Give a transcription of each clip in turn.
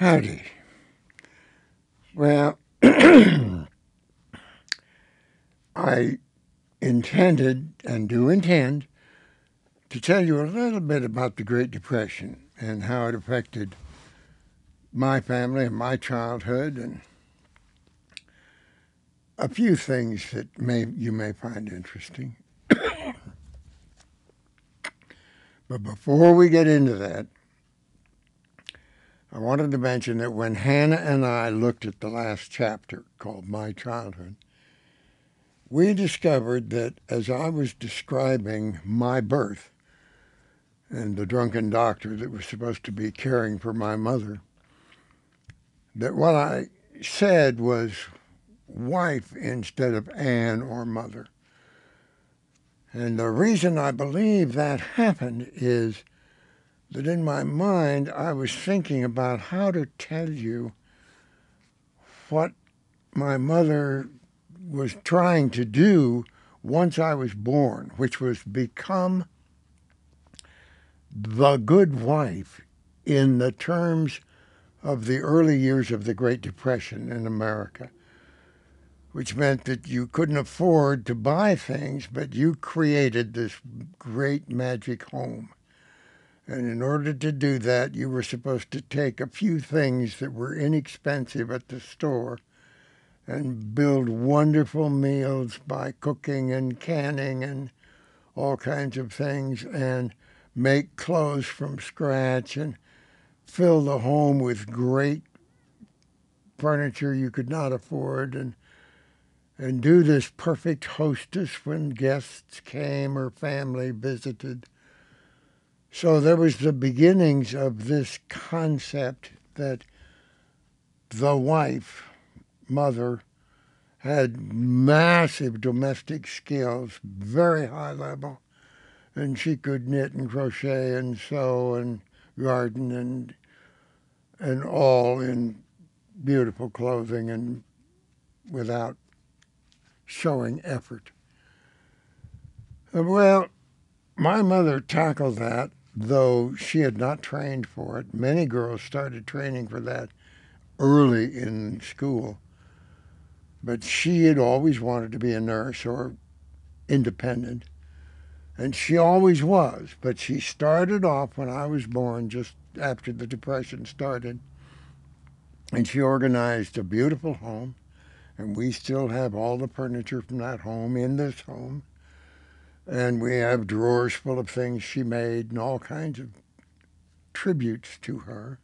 Howdy. Well, I intended and do intend to tell you a little bit about the Great Depression and how it affected my family and my childhood and a few things that you may find interesting. But before we get into that, I wanted to mention that when Hannah and I looked at the last chapter called My Childhood, we discovered that as I was describing my birth and the drunken doctor that was supposed to be caring for my mother, that what I said was wife instead of Ann or mother. And the reason I believe that happened is that in my mind I was thinking about how to tell you what my mother was trying to do once I was born, which was become the good wife in the terms of the early years of the Great Depression in America, which meant that you couldn't afford to buy things, but you created this great magic home. And in order to do that, you were supposed to take a few things that were inexpensive at the store and build wonderful meals by cooking and canning and all kinds of things and make clothes from scratch and fill the home with great furniture you could not afford and do this perfect hostess when guests came or family visited. So there was the beginnings of this concept that the wife, mother, had massive domestic skills, very high level, and she could knit and crochet and sew and garden and all in beautiful clothing and without showing effort. Well, my mother tackled that, though she had not trained for it. Many girls started training for that early in school, but she had always wanted to be a nurse or independent, and she always was. But she started off when I was born, just after the Depression started, and she organized a beautiful home, and we still have all the furniture from that home in this home. And we have drawers full of things she made and all kinds of tributes to her.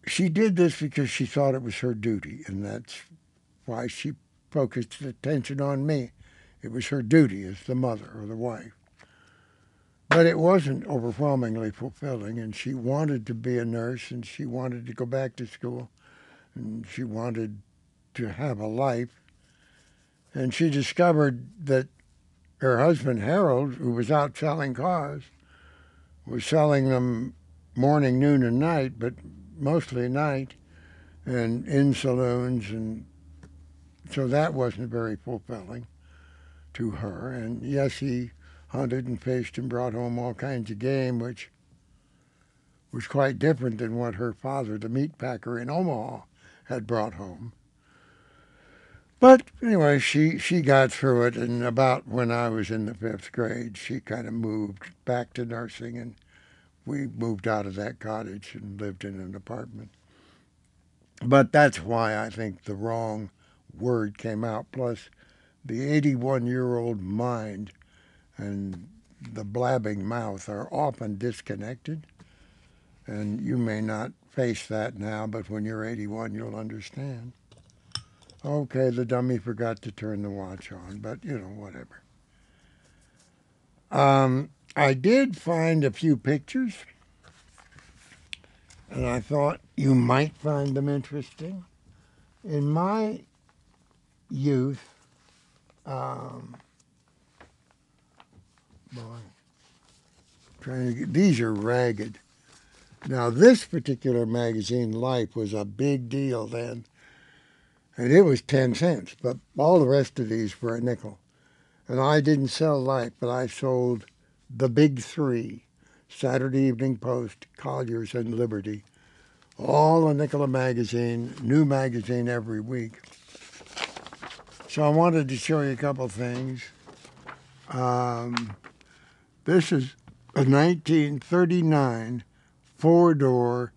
She did this because she thought it was her duty, and that's why she focused attention on me. It was her duty as the mother or the wife. But it wasn't overwhelmingly fulfilling, and she wanted to be a nurse, and she wanted to go back to school, and she wanted to have a life. And she discovered that her husband, Harold, who was out selling cars, was selling them morning, noon, and night, but mostly night, and in saloons, and so that wasn't very fulfilling to her. And yes, he hunted and fished and brought home all kinds of game, which was quite different than what her father, the meat packer in Omaha, had brought home. But anyway, she got through it, and about when I was in the fifth grade, she kind of moved back to nursing, and we moved out of that cottage and lived in an apartment. But that's why I think the wrong word came out. Plus, the 81-year-old mind and the blabbing mouth are often disconnected. And you may not face that now, but when you're 81, you'll understand. Okay, the dummy forgot to turn the watch on, but whatever. I did find a few pictures, and I thought you might find them interesting. In my youth, boy, these are ragged. Now, this particular magazine, Life, was a big deal then, and it was 10 cents, but all the rest of these were a nickel. And I didn't sell Life, but I sold the big three: Saturday Evening Post, Collier's, and Liberty, all a nickel a magazine, new magazine every week. So I wanted to show you a couple things. This is a 1939 four-door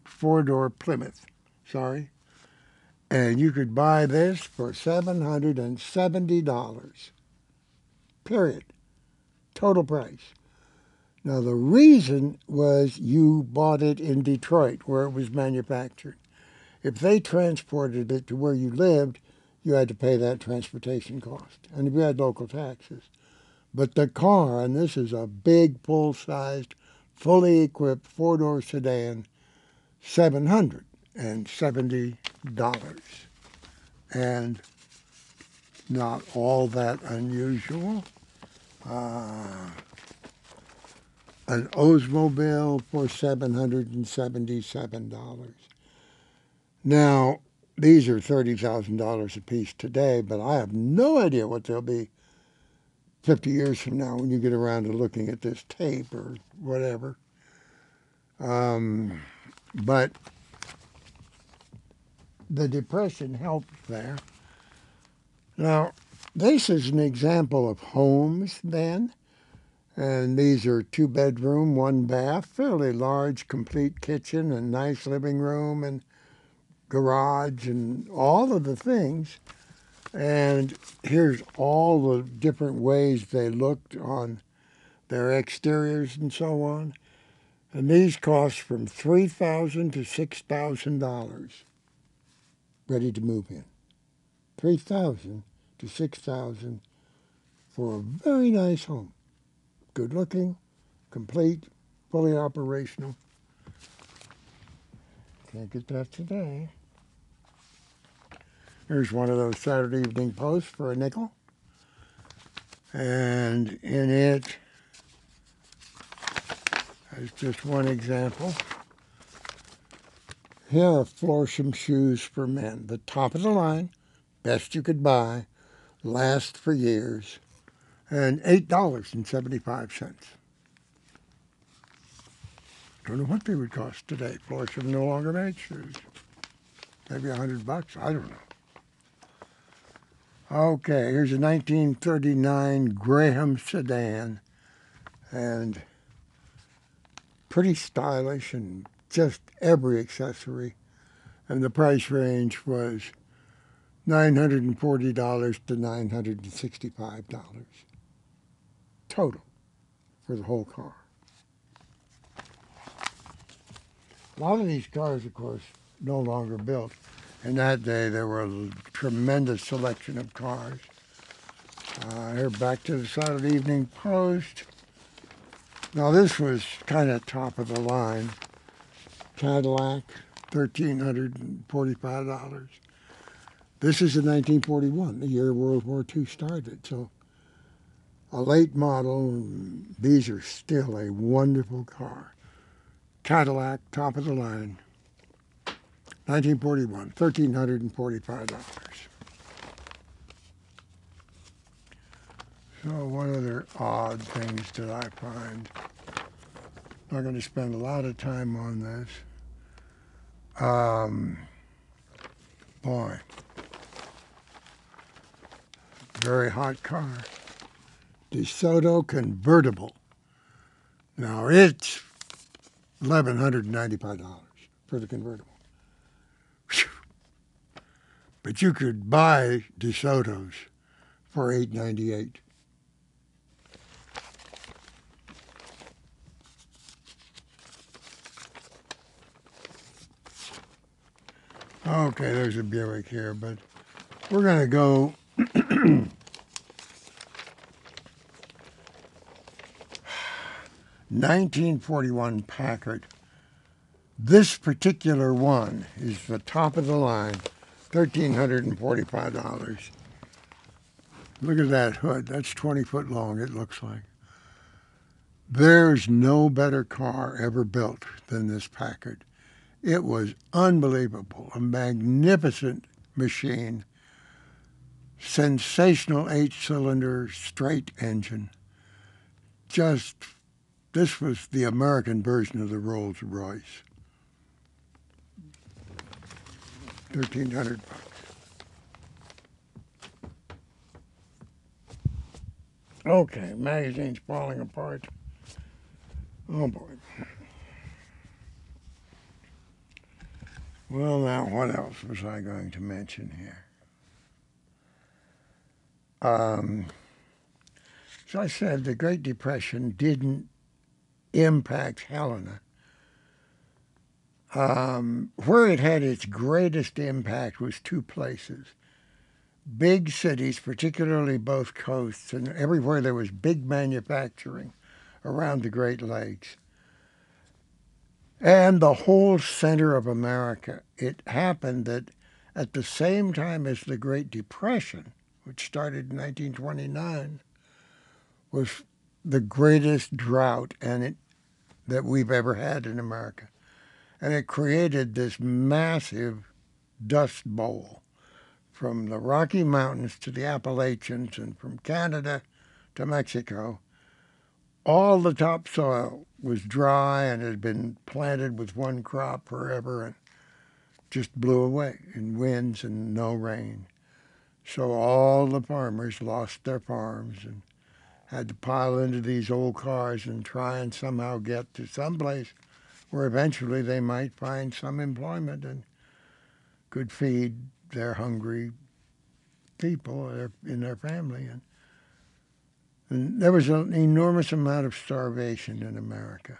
four-door Plymouth. Sorry. And you could buy this for $770. Period. Total price. Now, the reason was you bought it in Detroit, where it was manufactured. If they transported it to where you lived, you had to pay that transportation cost. And if you had local taxes. But the car, and this is a big, full-sized, fully equipped four-door sedan, $770. And not all that unusual. An Oldsmobile for $777. Now, these are $30,000 a piece today, but I have no idea what they'll be 50 years from now when you get around to looking at this tape or whatever. But the Depression helped there. Now, this is an example of homes then. And these are 2-bedroom, 1-bath, fairly large, complete kitchen and nice living room and garage and all of the things. And here's all the different ways they looked on their exteriors and so on. And these cost from $3,000 to $6,000 ready to move in. $3,000 to $6,000 for a very nice home. Good looking, complete, fully operational. Can't get that today. Here's one of those Saturday Evening Posts for a nickel. And in it, as just one example, here are Florsham shoes for men. The top of the line, best you could buy, last for years. And $8.75. Don't know what they would cost today. Florsham no longer makes shoes. Maybe $100. I don't know. Okay, here's a 1939 Graham sedan, and pretty stylish and just every accessory. And the price range was $940 to $965. Total for the whole car. A lot of these cars, of course, no longer built. In that day, there were a tremendous selection of cars. Here, back to the Saturday Evening Post. Now, this was kind of top of the line. Cadillac, $1,345. This is in 1941, the year World War II started. So a late model. These are still a wonderful car. Cadillac, top of the line, 1941, $1,345. So what other odd things did I find? Not going to spend a lot of time on this. Boy, very hot car. DeSoto convertible. Now it's $1,195 for the convertible. Whew. But you could buy DeSotos for $898. Okay, there's a Buick here, but we're going to go 1941 Packard. This particular one is the top of the line, $1,345. Look at that hood. That's 20 foot long, it looks like. There's no better car ever built than this Packard. It was unbelievable, a magnificent machine, sensational 8-cylinder straight engine, just This was the American version of the Rolls Royce. 1,300 bucks. Okay, magazine's falling apart. Oh boy. Well, now what else was I going to mention here? As I said, the Great Depression didn't impact Helena. Where it had its greatest impact was two places. Big cities, particularly both coasts, and everywhere there was big manufacturing around the Great Lakes. And the whole center of America. It happened that at the same time as the Great Depression, which started in 1929, was the greatest drought that we've ever had in America. And it created this massive dust bowl from the Rocky Mountains to the Appalachians and from Canada to Mexico. All the topsoil was dry and had been planted with one crop forever and just blew away in winds and no rain. So all the farmers lost their farms and had to pile into these old cars and try and somehow get to some place where eventually they might find some employment and could feed their hungry people in their family. And there was an enormous amount of starvation in America.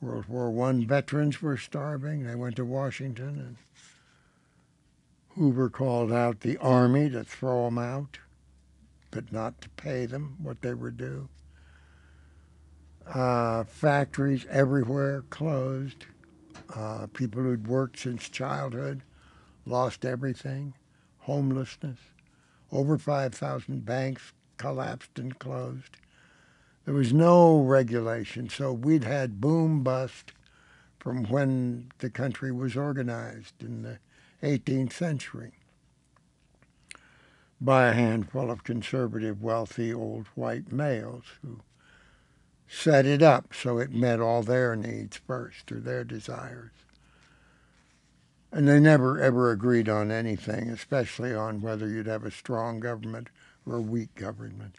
World War I veterans were starving. They went to Washington, and Hoover called out the army to throw them out, but not to pay them what they were due. Factories everywhere closed. People who'd worked since childhood lost everything. Homelessness. Over 5,000 banks collapsed and closed. There was no regulation, so we'd had boom bust from when the country was organized in the 18th century by a handful of conservative, wealthy, old white males who set it up so it met all their needs first, or their desires. And they never, ever agreed on anything, especially on whether you'd have a strong government or a weak government.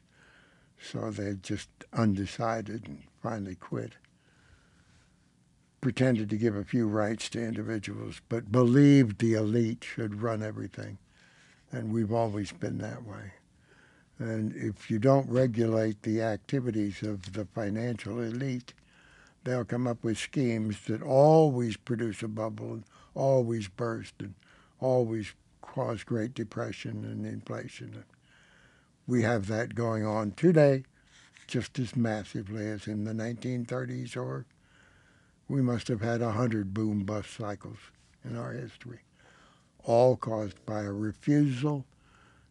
So they just undecided and finally quit. Pretended to give a few rights to individuals, but believed the elite should run everything. And we've always been that way. And if you don't regulate the activities of the financial elite, they'll come up with schemes that always produce a bubble and always burst and always cause Great Depression and inflation. We have that going on today just as massively as in the 1930s, or we must have had 100 boom-bust cycles in our history, all caused by a refusal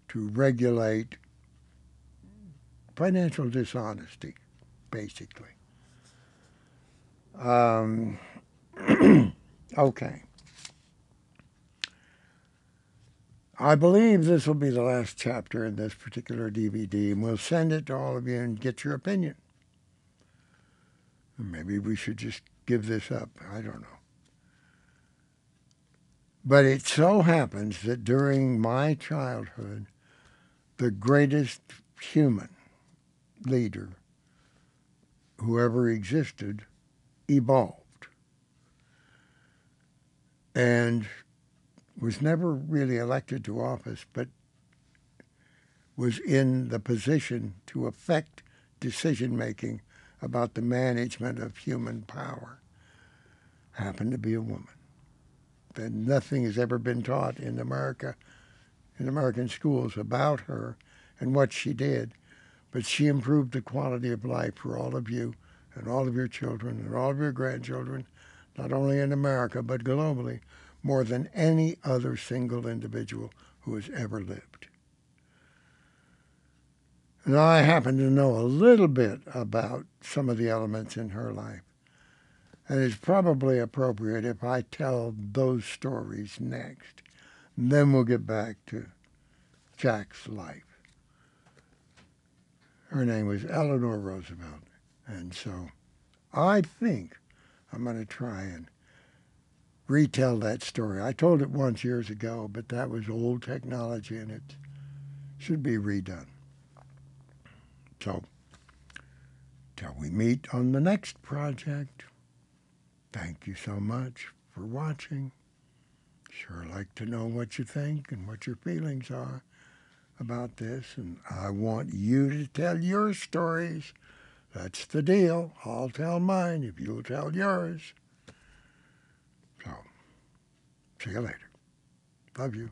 to regulate financial dishonesty, basically. Okay. I believe this will be the last chapter in this particular DVD, and we'll send it to all of you and get your opinion. Maybe we should just give this up. I don't know. But it so happens that during my childhood, the greatest human leader who ever existed evolved and was never really elected to office, but was in the position to affect decision-making about the management of human power, happened to be a woman. And nothing has ever been taught in America, in American schools, about her and what she did. But she improved the quality of life for all of you and all of your children and all of your grandchildren, not only in America, but globally, more than any other single individual who has ever lived. And I happen to know a little bit about some of the elements in her life. And it's probably appropriate if I tell those stories next. And then we'll get back to Jack's life. Her name was Eleanor Roosevelt. And so I think I'm going to try and retell that story. I told it once years ago, but that was old technology and it should be redone. So, till we meet on the next project, thank you so much for watching. Sure like to know what you think and what your feelings are about this, and I want you to tell your stories. That's the deal. I'll tell mine if you'll tell yours. So, see you later. Love you.